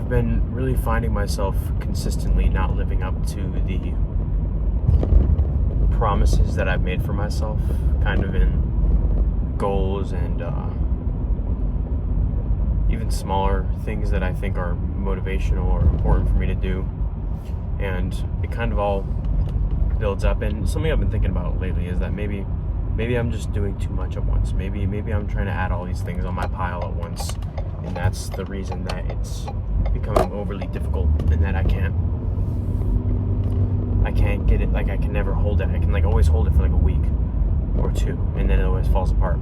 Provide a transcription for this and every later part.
I've been really finding myself consistently not living up to the promises that I've made for myself, kind of in goals and even smaller things that I think are motivational or important for me to do. And it kind of all builds up. And something I've been thinking about lately is that maybe I'm just doing too much at once. Maybe I'm trying to add all these things on my pile at once, and that's the reason that it's becoming overly difficult, and that I can't get it. Like, I can never hold it. I can always hold it for a week or two, and then it always falls apart.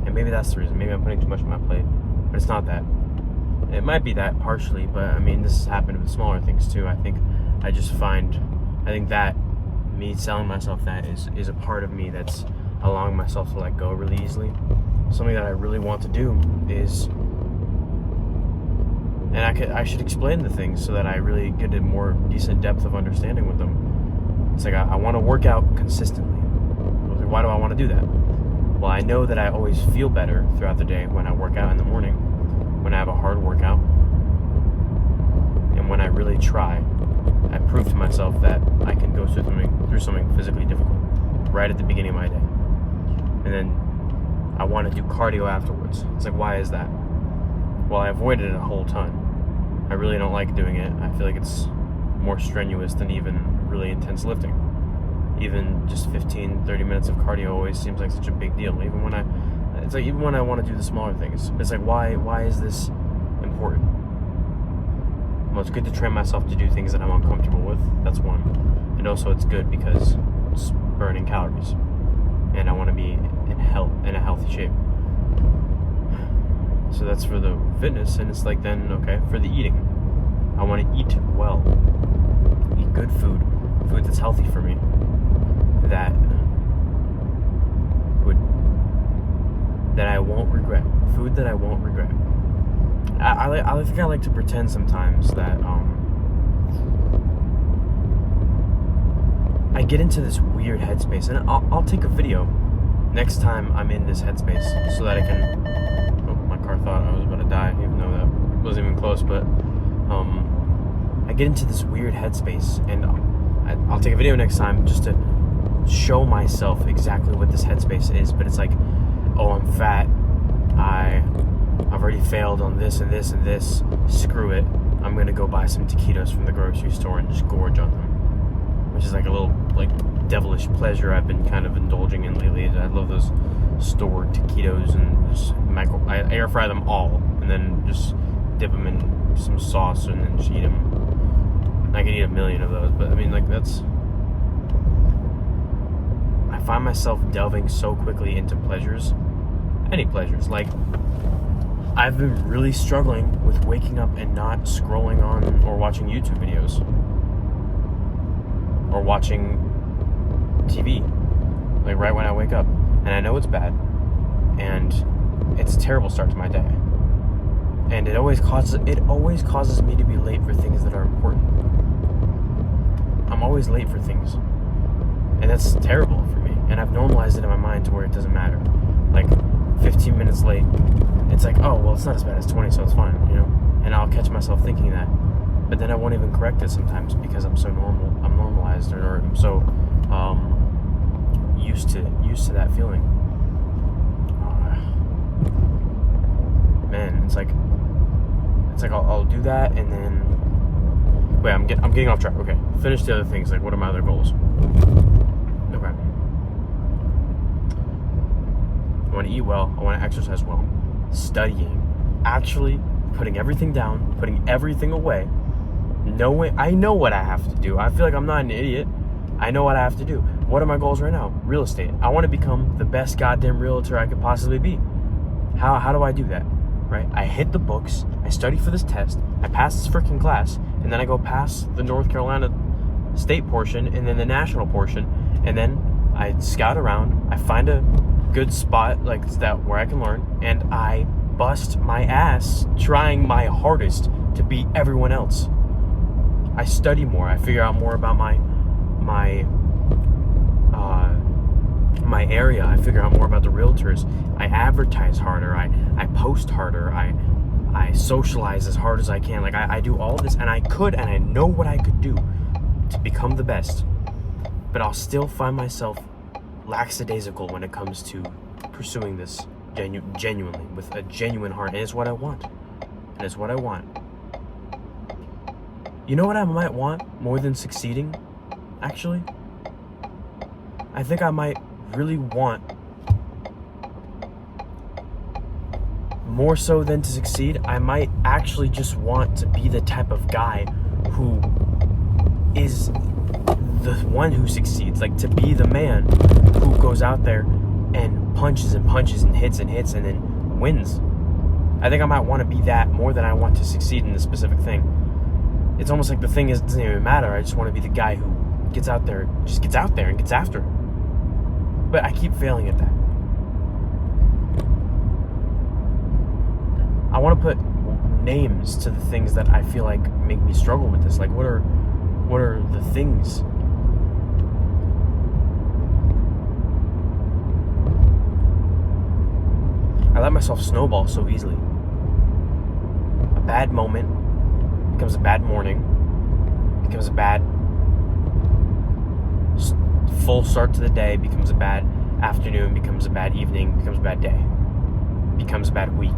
And maybe that's the reason. Maybe I'm putting too much on my plate, but it's not that. It might be that partially, but I mean, this has happened with smaller things too. I think that me telling myself that is a part of me that's allowing myself to let go really easily. Something that I really want to do is, and I should explain the things so that I really get a more decent depth of understanding with them. It's like I want to work out consistently. Why do I want to do that? Well, I know that I always feel better throughout the day when I work out in the morning, when I have a hard workout, and when I really try. I prove to myself that I can go through something physically difficult right at the beginning of my day. And then I want to do cardio afterwards. It's like, why is that? Well, I avoided it a whole ton. I really don't like doing it. I feel like it's more strenuous than even really intense lifting. Even just 15, 30 minutes of cardio always seems like such a big deal. Even when I want to do the smaller things. It's like, why is this important? Well, it's good to train myself to do things that I'm uncomfortable with. That's one. And also it's good because it's burning calories. And I want to be in a healthy shape. So that's for the fitness, and it's like, then, okay, for the eating. I want to eat well. Eat good food that's healthy for me. That I won't regret. Food that I won't regret. I think I like to pretend sometimes that I get into this weird headspace, and I'll take a video next time I'm in this headspace so that I can. Oh, my car thought I was about to die, even though that wasn't even close. But I get into this weird headspace, and I'll take a video next time just to show myself exactly what this headspace is. But it's like, oh, I'm fat. I've already failed on this and this and this. Screw it. I'm gonna go buy some taquitos from the grocery store and just gorge on them, which is like a little devilish pleasure I've been kind of indulging in lately. I love those stored taquitos, and just I air fry them all and then just dip them in some sauce and then just eat them. I can eat a million of those, but I mean, I find myself delving so quickly into pleasures, any pleasures. Like, I've been really struggling with waking up and not scrolling on or watching YouTube videos or watching TV right when I wake up. And I know it's bad, and it's a terrible start to my day, and it always causes me to be late for things that are important. I'm always late for things, and that's terrible for me, and I've normalized it in my mind to where it doesn't matter. 15 minutes late, it's like, oh, well, it's not as bad as 20, so it's fine, and I'll catch myself thinking that, but then I won't even correct it sometimes because I'm normalized, or I'm so used to that feeling. Man, it's like I'll do that, and then wait, I'm getting off track. Okay, finish the other things. What are my other goals? Okay, I want to eat well. I want to exercise well. Studying, actually putting everything down, putting everything away. I know what I have to do. I feel like I'm not an idiot. I know what I have to do. What are my goals right now? Real estate. I want to become the best goddamn realtor I could possibly be. How do I do that? Right? I hit the books. I study for this test. I pass this freaking class, and then I go past the North Carolina state portion and then the national portion, and then I scout around. I find a good spot like that where I can learn, and I bust my ass trying my hardest to beat everyone else. I study more. I figure out more about my area. I figure out more about the realtors. I advertise harder. I post harder. I socialize as hard as I can. Like, I do all this, and I know what I could do to become the best. But I'll still find myself lackadaisical when it comes to pursuing this genuinely, with a genuine heart. And it's what I want. You know what I might want more than succeeding, actually? I think I might really want, more so than to succeed, I might actually just want to be the type of guy who is the one who succeeds. Like, to be the man who goes out there and punches and punches and hits and then wins. I think I might want to be that more than I want to succeed in the specific thing. It's almost like the thing doesn't even matter. I just want to be the guy who gets out there and gets after it. But I keep failing at that. I want to put names to the things that I feel like make me struggle with this. Like, what are the things? I let myself snowball so easily. A bad moment becomes a bad morning, becomes a bad full start to the day, becomes a bad afternoon, becomes a bad evening, becomes a bad day, becomes a bad week,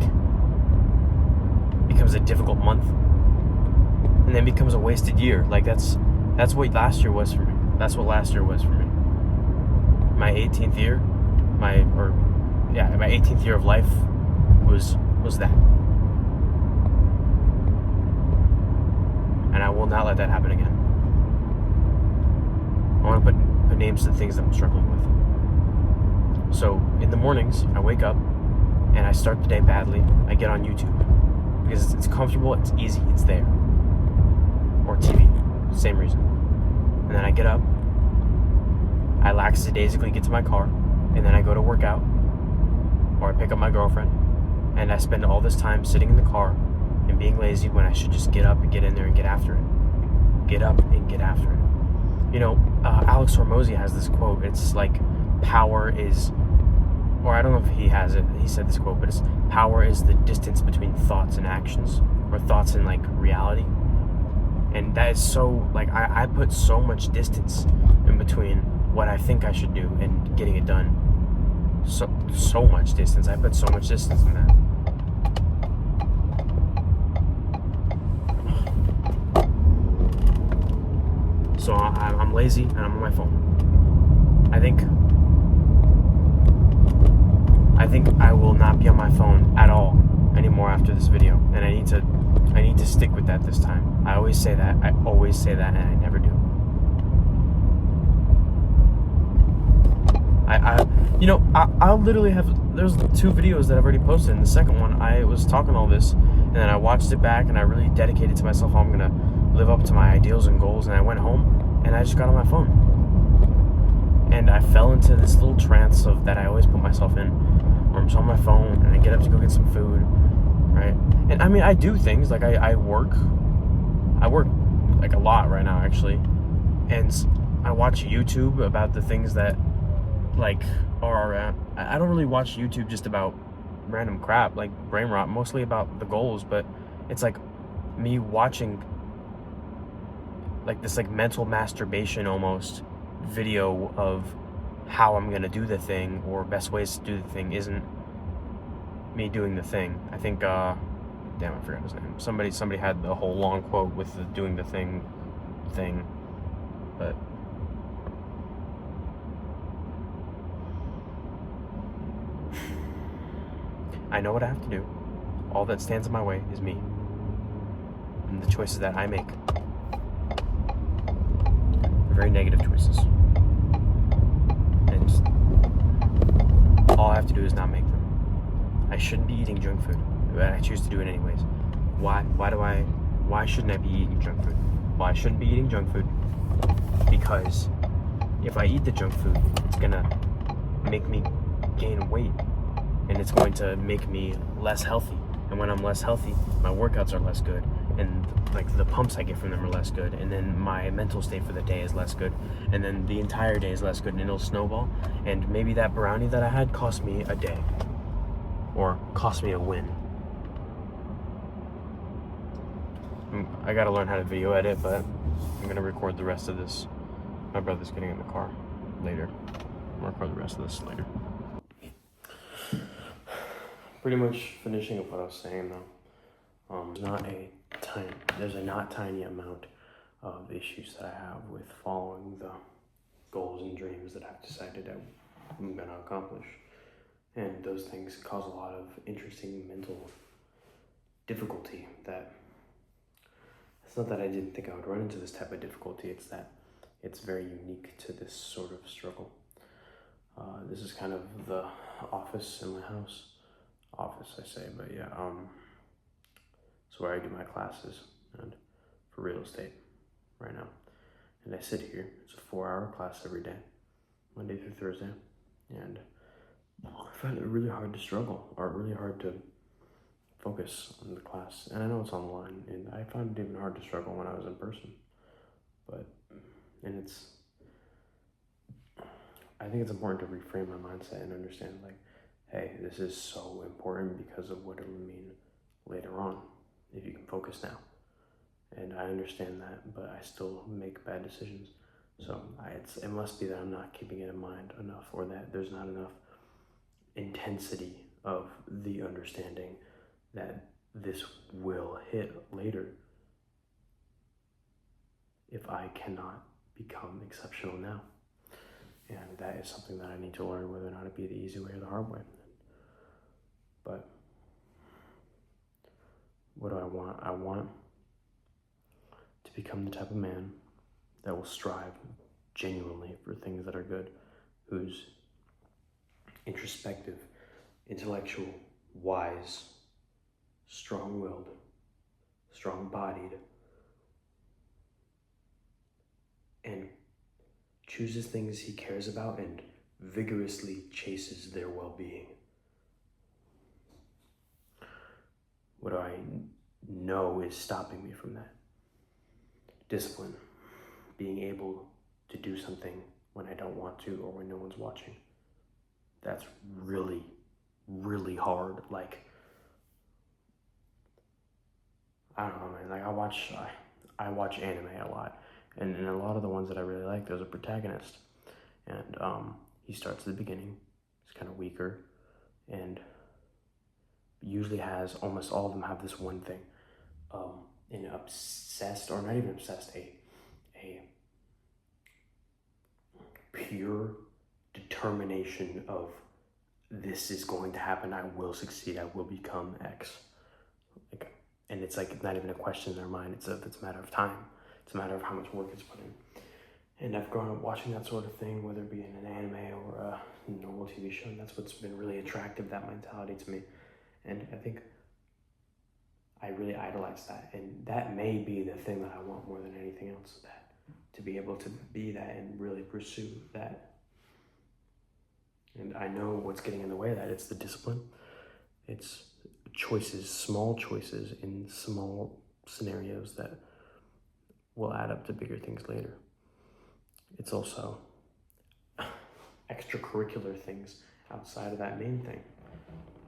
becomes a difficult month, and then becomes a wasted year. Like, that's what last year was for me. That's what last year was for me. My 18th year, my 18th year of life was that. And I will not let that happen again. I want to put names to the things that I'm struggling with. So in the mornings, I wake up and I start the day badly. I get on YouTube because it's comfortable, it's easy, it's there. Or TV, same reason. And then I get up, I lackadaisically get to my car, and then I go to work out, or I pick up my girlfriend, and I spend all this time sitting in the car and being lazy when I should just get up and get in there and get after it. Get up and get after it. You know, Alex Hormozy has this quote. It's like, power is, or I don't know if he has it, he said this quote, but it's, power is the distance between thoughts and actions, or thoughts and like reality. And that is so, like, I put so much distance in between what I think I should do and getting it done. So much distance. I put so much distance in that. So I'm lazy and I'm on my phone. I think I will not be on my phone at all anymore after this video, and I need to stick with that this time. I always say that, and I never do. I'll literally have, there's 2 videos that I've already posted. In the second one, I was talking all this, and then I watched it back, and I really dedicated to myself how I'm gonna live up to my ideals and goals, and I went home, and I just got on my phone. And I fell into this little trance of that I always put myself in, where I'm just on my phone, and I get up to go get some food, right? And I mean, I do things, like I work like a lot right now, actually, and I watch YouTube about the things that, like, are, I don't really watch YouTube just about random crap, like brain rot, mostly about the goals, but it's like me watching like this like mental masturbation almost video of how I'm gonna do the thing, or best ways to do the thing, isn't me doing the thing. I think damn, I forgot his name. Somebody had the whole long quote with the doing the thing, but I know what I have to do. All that stands in my way is me and the choices that I make. They're very negative choices, and all I have to do is not make them. I shouldn't be eating junk food, but I choose to do it anyways. Why shouldn't I be eating junk food? Well, I shouldn't be eating junk food because if I eat the junk food, it's gonna make me gain weight, and it's going to make me less healthy. And when I'm less healthy, my workouts are less good, and like the pumps I get from them are less good, and then my mental state for the day is less good, and then the entire day is less good, and it'll snowball. And maybe that brownie that I had cost me a day, or cost me a win. I gotta learn how to video edit, but I'm gonna record the rest of this. My brother's getting in the car later. I'll record the rest of this later. Pretty much finishing up what I was saying though. There's a not tiny amount of issues that I have with following the goals and dreams that I've decided I'm gonna accomplish. And those things cause a lot of interesting mental difficulty that it's not that I didn't think I would run into this type of difficulty, it's that it's very unique to this sort of struggle. This is kind of the office in my house. Office, I say, but yeah, it's where I do my classes and for real estate right now. And I sit here, it's a 4-hour class every day, Monday through Thursday. And I find it really hard to struggle, or really hard to focus on the class. And I know it's online, and I found it even hard to struggle when I was in person. I think it's important to reframe my mindset and understand, like, hey, this is so important because of what it will mean later on, if you can focus now. And I understand that, but I still make bad decisions. So it must be that I'm not keeping it in mind enough, or that there's not enough intensity of the understanding that this will hit later if I cannot become exceptional now. And that is something that I need to learn, whether or not it be the easy way or the hard way. But what do I want? I want to become the type of man that will strive genuinely for things that are good, who's introspective, intellectual, wise, strong-willed, strong-bodied, and chooses things he cares about and vigorously chases their well-being. What do I know is stopping me from that? Discipline. Being able to do something when I don't want to or when no one's watching. That's really, really hard. Like, I don't know, man. Like, I watch anime a lot. And in a lot of the ones that I really like, there's a protagonist. And he starts at the beginning. He's kind of weaker. And usually almost all of them have this one thing. An obsessed, or not even obsessed, a pure determination of, this is going to happen, I will succeed, I will become X. And it's like not even a question in their mind, it's a matter of time. It's a matter of how much work is put in. And I've grown up watching that sort of thing, whether it be in an anime or a normal TV show, and that's what's been really attractive, that mentality to me. And I think I really idolize that, and that may be the thing that I want more than anything else, that to be able to be that and really pursue that. And I know what's getting in the way of that. It's the discipline. It's choices, small choices in small scenarios that will add up to bigger things later. It's also extracurricular things outside of that main thing.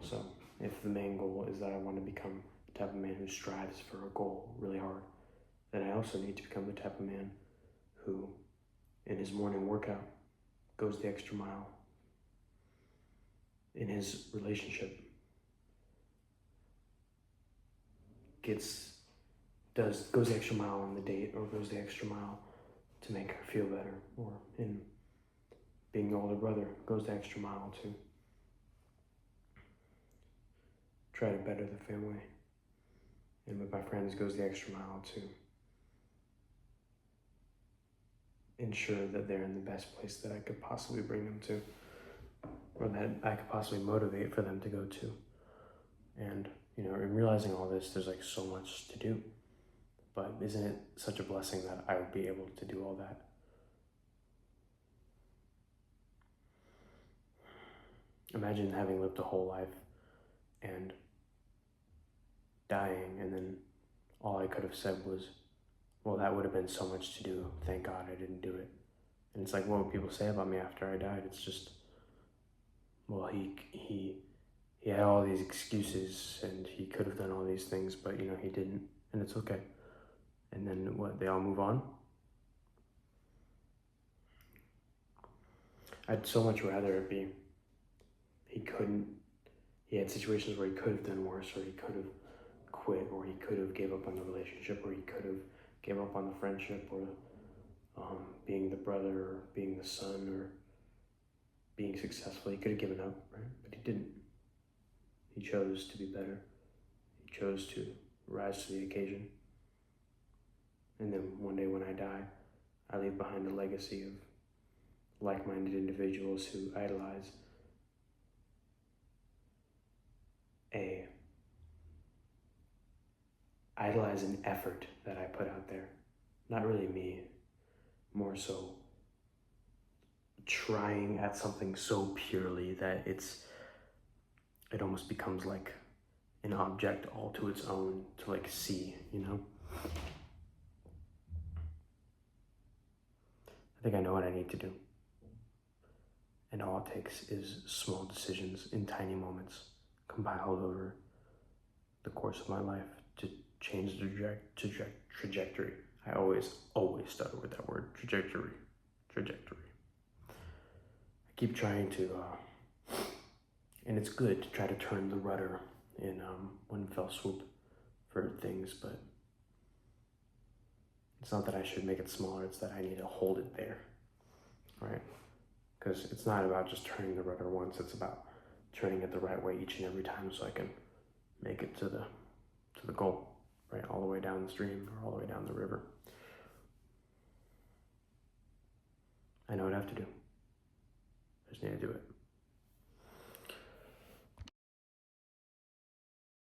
So if the main goal is that I want to become the type of man who strives for a goal really hard, then I also need to become the type of man who, in his morning workout, goes the extra mile. In his relationship, goes the extra mile on the date, or goes the extra mile to make her feel better, or in being the older brother, goes the extra mile to try to better the family. And with my friends, goes the extra mile to ensure that they're in the best place that I could possibly bring them to, or that I could possibly motivate for them to go to. And, in realizing all this, there's like so much to do. But isn't it such a blessing that I would be able to do all that? Imagine having lived a whole life and dying, and then all I could have said was, well, that would have been so much to do. Thank God I didn't do it. And it's like, what would people say about me after I died? It's just, well, he had all these excuses and he could have done all these things, but he didn't, and it's okay. and then what, they all move on? I'd so much rather it be he had situations where he could have done worse, or he could have quit, or he could have gave up on the relationship, or he could have gave up on the friendship, or being the brother, or being the son, or being successful. He could have given up, right? But he didn't. He chose to be better. He chose to rise to the occasion. And then one day when I die, I leave behind a legacy of like-minded individuals who idolize an effort that I put out there. Not really me, more so trying at something so purely that it almost becomes like an object all to its own to like see, you know? I think I know what I need to do. And all it takes is small decisions in tiny moments compiled over the course of my life to change the trajectory. I always stutter with that word, trajectory. I keep trying to, and it's good to try to turn the rudder in one fell swoop for things, but it's not that I should make it smaller, it's that I need to hold it there, right? Because it's not about just turning the rudder once, it's about turning it the right way each and every time so I can make it to the goal, right? All the way down the stream or all the way down the river. I know what I have to do. I just need to do it.